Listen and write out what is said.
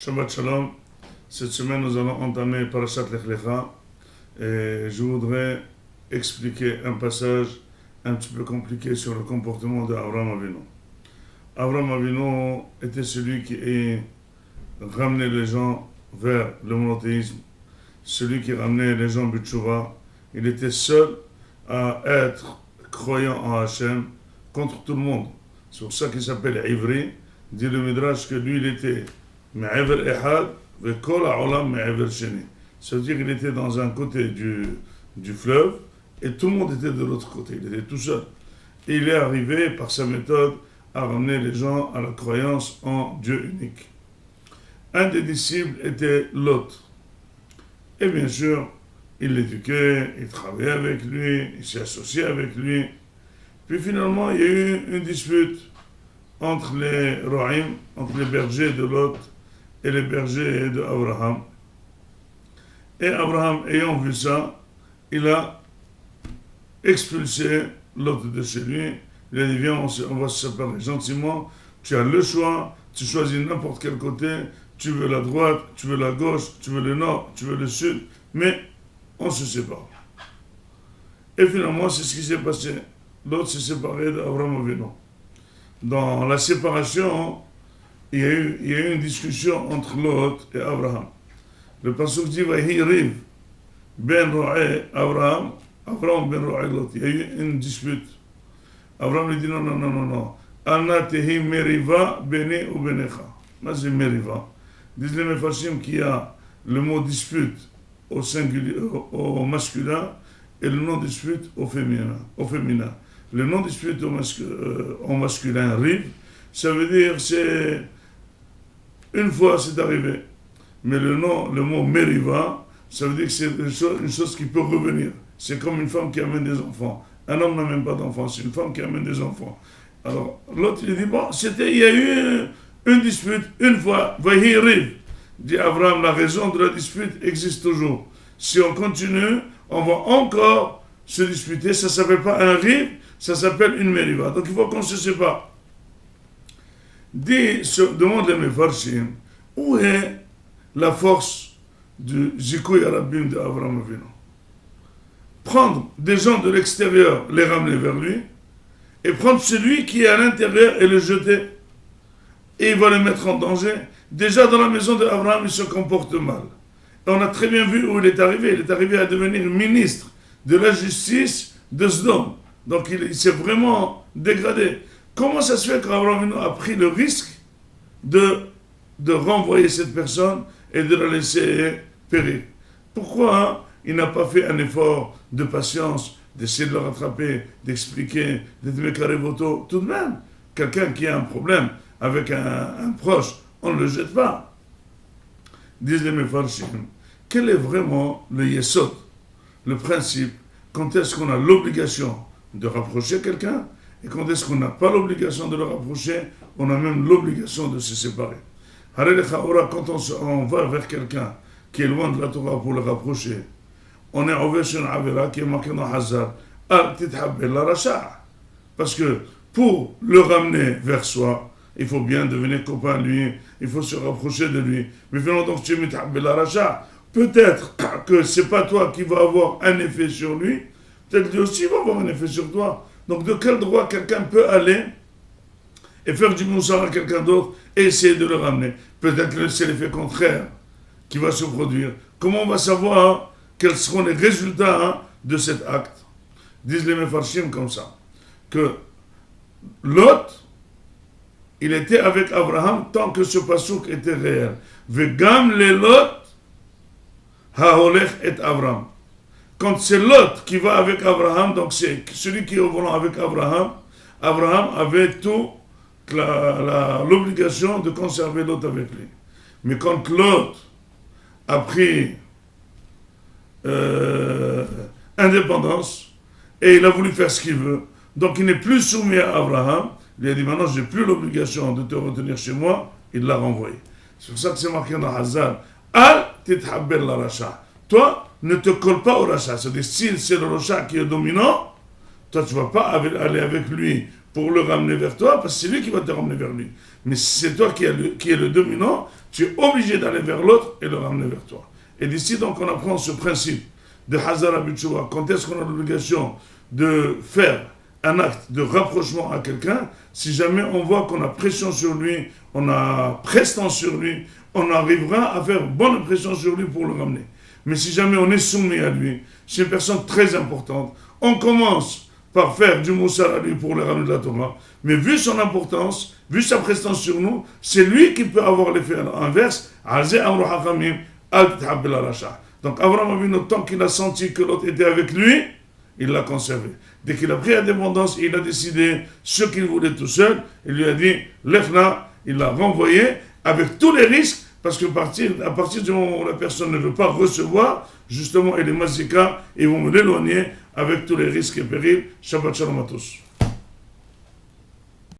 Shabbat Shalom. Cette semaine, nous allons entamer Parashat Lech Lecha et je voudrais expliquer un passage un petit peu compliqué sur le comportement d'Abraham Avinu. Abraham Avinu était celui qui a ramené les gens vers le monothéisme, celui qui ramenait les gens B'tchouva. Il était seul à être croyant en Hachem contre tout le monde. C'est pour ça qu'il s'appelle Ivri. Dit le Midrash que lui, il était Me'ever Ehad, Ve'kol ha'olam Me'ever Sheni. Ça veut dire qu'il était dans un côté du fleuve et tout le monde était de l'autre côté. Il était tout seul. Et il est arrivé par sa méthode à ramener les gens à la croyance en Dieu unique. Un des disciples était Lot. Et bien sûr, il l'éduquait, il travaillait avec lui, il s'est associé avec lui. Puis finalement, il y a eu une dispute entre les Ro'im, entre les bergers de Lot et les bergers d'Abraham. Et Abraham, ayant vu ça, il a expulsé Lot de chez lui. Il a dit, viens, on va se séparer gentiment. Tu as le choix, tu choisis n'importe quel côté, tu veux la droite, tu veux la gauche, tu veux le nord, tu veux le sud, mais on se sépare. Et finalement, c'est ce qui s'est passé. Lot s'est séparé d'Abraham Avinu. Dans la séparation, il y a eu une discussion entre Lot et Abraham. Le pasuk dit Vahi riv ben Ro'e Abraham ben Ro'e Lot. Il y a eu une dispute. Abraham lui dit non. Anna tehi meriva bene ou benecha. Mais c'est meriva. Disent les Mefarshim qu'il y a le mot dispute au singulier, au masculin et le nom dispute au féminin. Le nom dispute au masculin, riv, ça veut dire c'est une fois c'est arrivé. Mais le mot meriva, ça veut dire que c'est une chose qui peut revenir. C'est comme une femme qui amène des enfants. Un homme n'a même pas d'enfants, c'est une femme qui amène des enfants. Alors l'autre il dit bon, il y a eu une dispute une fois, vahi riv. Dit Abraham, la raison de la dispute existe toujours. Si on continue, on va encore se disputer. Ça ne s'appelle pas un riv, ça s'appelle une meriva. Donc il faut qu'on se sépare. Demande les Mefarshim, où est la force du Zikouy Arabim d'Abraham Avinu? Prendre des gens de l'extérieur, les ramener vers lui, et prendre celui qui est à l'intérieur et le jeter. Et il va le mettre en danger. Déjà dans la maison d'Abraham, il se comporte mal. Et on a très bien vu où il est arrivé. Il est arrivé à devenir ministre de la justice de Sodome. Donc il s'est vraiment dégradé. Comment ça se fait qu'Abraham a pris le risque de renvoyer cette personne et de la laisser périr? Pourquoi il n'a pas fait un effort de patience, d'essayer de le rattraper, d'expliquer, d'être mécarévoto? Tout de même, quelqu'un qui a un problème avec un proche, on ne le jette pas. Disent les Mefarshim, quel est vraiment le yesod, le principe, quand est-ce qu'on a l'obligation de rapprocher quelqu'un, et quand est-ce qu'on n'a pas l'obligation de le rapprocher, on a même l'obligation de se séparer. Quand on va vers quelqu'un qui est loin de la Torah pour le rapprocher, on est envers sur une avera qui est marqué dans Hazar, parce que pour le ramener vers soi, il faut bien devenir copain de lui, il faut se rapprocher de lui. Mais finalement, donc tu es peut-être que ce n'est pas toi qui va avoir un effet sur lui, peut-être que lui aussi va avoir un effet sur toi. Donc de quel droit quelqu'un peut aller et faire du moussard à quelqu'un d'autre et essayer de le ramener? Peut-être que c'est l'effet contraire qui va se produire. Comment on va savoir quels seront les résultats de cet acte? Disent les Mefarshim comme ça, que Lot, il était avec Abraham tant que ce pasouk était réel. Vegam le Lot haolech et Abraham. Quand c'est Lot qui va avec Abraham, donc c'est celui qui est au volant avec Abraham, Abraham avait tout l'obligation de conserver Lot avec lui. Mais quand Lot a pris indépendance et il a voulu faire ce qu'il veut, donc il n'est plus soumis à Abraham, il a dit maintenant je n'ai plus l'obligation de te retenir chez moi, il l'a renvoyé. C'est pour ça que c'est marqué dans Hazar, Al tithabber la racha. Toi, ne te colle pas au rachat. C'est-à-dire, si c'est le rachat qui est dominant, toi tu ne vas pas aller avec lui pour le ramener vers toi, parce que c'est lui qui va te ramener vers lui. Mais si c'est toi qui est le dominant, tu es obligé d'aller vers l'autre et le ramener vers toi. Et d'ici, donc, on apprend ce principe de Hazara Bitshuva. Quand est-ce qu'on a l'obligation de faire un acte de rapprochement à quelqu'un? Si jamais on voit qu'on a pression sur lui, on a prestance sur lui, on arrivera à faire bonne pression sur lui pour le ramener. Mais si jamais on est soumis à lui, c'est une personne très importante, on commence par faire du moussar à lui pour le ramener de la Torah, mais vu son importance, vu sa prestance sur nous, c'est lui qui peut avoir l'effet inverse. Donc Abraham Avinu, tant qu'il a senti que l'autre était avec lui, il l'a conservé. Dès qu'il a pris la dépendance, il a décidé ce qu'il voulait tout seul, il lui a dit, Lechna, il l'a renvoyé avec tous les risques, parce que à partir du moment où la personne ne veut pas recevoir, justement, et les mazika, ils vont l'éloigner avec tous les risques et périls. Shabbat shalom à tous.